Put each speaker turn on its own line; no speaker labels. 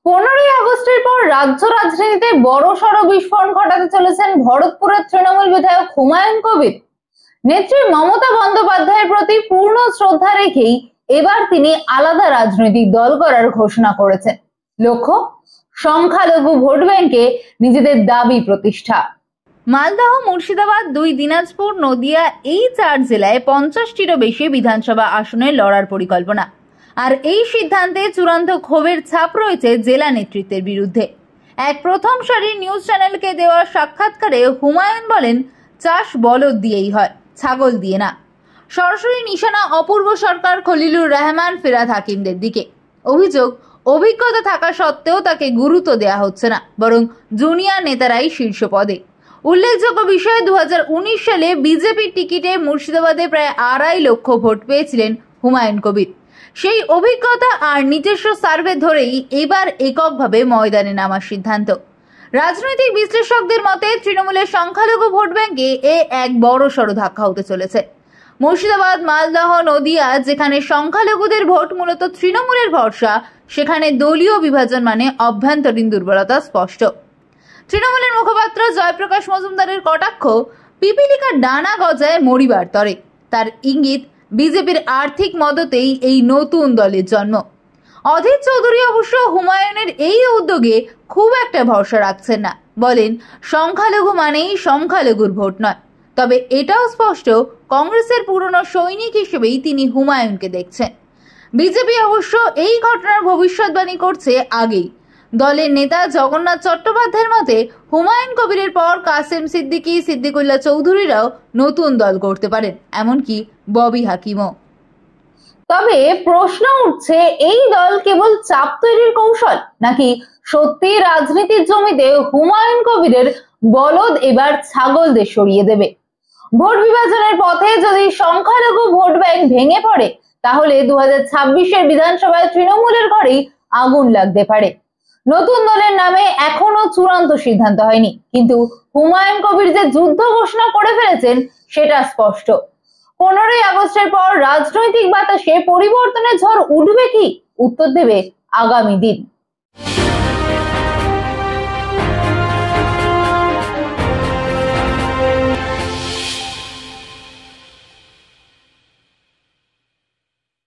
15ই আগস্টের পর রাজ্য রাজনীতিতে বড়সড় বিস্ফোরণ ঘটাতে চলেছেন ভরতপুরের তৃণমূল বিধায়ক হুমায়ুন কবির। নেত্রী মমতা বন্দ্যোপাধ্যায়ের প্রতি পূর্ণ শ্রদ্ধা রেখেই এবার তিনি আলাদা রাজনৈতিক দল করার ঘোষণা করেছেন। লক্ষ্য, সংখ্যালঘু ভোট ব্যাংকে নিজেদের দাবি প্রতিষ্ঠা। মালদহ, মুর্শিদাবাদ, দিনাজপুর, নদিয়া এই 4 জেলায় 50টিরও বেশি বিধানসভা আসনে লড়ার পরিকল্পনা। আর এই সিদ্ধান্তে চূড়ান্ত ক্ষোভের ছাপ রয়েছে জেলা নেতৃত্বের বিরুদ্ধে। এক প্রথম সারির নিউজ চ্যানেলকে দেওয়া সাক্ষাৎকারে হুমায়ুন বলেন, চাষ বলদ দিয়েই হয়, ছাগল দিয়ে না। সরাসরি নিশানা অপূর্ব সরকার, খলিলুর রহমান, ফিরহাদ হাকিমদের দিকে। অভিযোগ, অভিজ্ঞতা থাকা সত্ত্বেও তাকে গুরুত্ব দেওয়া হচ্ছে না, বরং জুনিয়র নেতারাই শীর্ষ পদে। উল্লেখযোগ্য বিষয়, 2019 সালে বিজেপির টিকিটে মুর্শিদাবাদে প্রায় 2.5 লক্ষ ভোট পেয়েছিলেন হুমায়ুন কবির। সেই অভিজ্ঞতা আর নিজস্ব সার্ভে ধরেই এবার এককভাবে ময়দানে নামার সিদ্ধান্ত। রাজনৈতিক বিশ্লেষকদের মতে তৃণমূলের সংখ্যালঘু ভোট ব্যাংকে এক বড়সড় ধাক্কা হতে চলেছে। মুর্শিদাবাদ, মালদহ, নদিয়া যেখানে সংখ্যালঘুদের ভোট মূলত তৃণমূলের ভরসা, সেখানে দলীয় বিভাজন মানে অভ্যন্তরীণ দুর্বলতা স্পষ্ট। তৃণমূলের মুখপাত্র জয়প্রকাশ মজুমদারের কটাক্ষ, পিপিলিকার ডানা গজায় মরিবার তরে। তার ইঙ্গিত, বিজেপির আর্থিক মদতেই এই নতুন দলের জন্ম। অধীর চৌধুরী অবশ্য হুমায়ুনের এই উদ্যোগে খুব একটা ভরসা রাখছেন না। বলেন, সংখ্যালঘু মানেই সংখ্যালঘুর ভোট নয়। তবে এটাও স্পষ্ট, কংগ্রেসের পুরনো সৈনিক হিসেবেই তিনি হুমায়ুনকে দেখছেন। বিজেপি অবশ্য এই ঘটনার ভবিষ্যৎবাণী করছে আগেই। দলের নেতা জগন্নাথ চট্টোপাধ্যায়ের মতে, হুমায়ুন কবিরের পর কাসেম সিদ্দিকী, সিদ্দিকুল্লাহ চৌধুরীরাও নতুন দল করতে পারেন, এমনকি ববি হাকিমও। তবে প্রশ্ন উঠছে, এই দল কেবল চাপ তৈরির কৌশল, নাকি সত্যি রাজনীতির জমিতে হুমায়ুন কবিরের বলদ এবার ছাগলদের সরিয়ে দেবে? ভোট বিভাজনের পথে যদি সংখ্যালঘু ভোট ব্যাংক ভেঙে পড়ে, তাহলে 2026-এর বিধানসভায় তৃণমূলের ঘরেই আগুন লাগতে পারে। নতুন দলের নামে এখনো চূড়ান্ত সিদ্ধান্ত হয়নি, কিন্তু হুমায়ুন কবির যে যুদ্ধ ঘোষণা করে ফেলেছেন সেটা স্পষ্ট। 15ই আগস্টের পর রাজনৈতিক বাতাসে পরিবর্তনের ঝড় উঠবে কি? উত্তর দেবে আগামী দিন।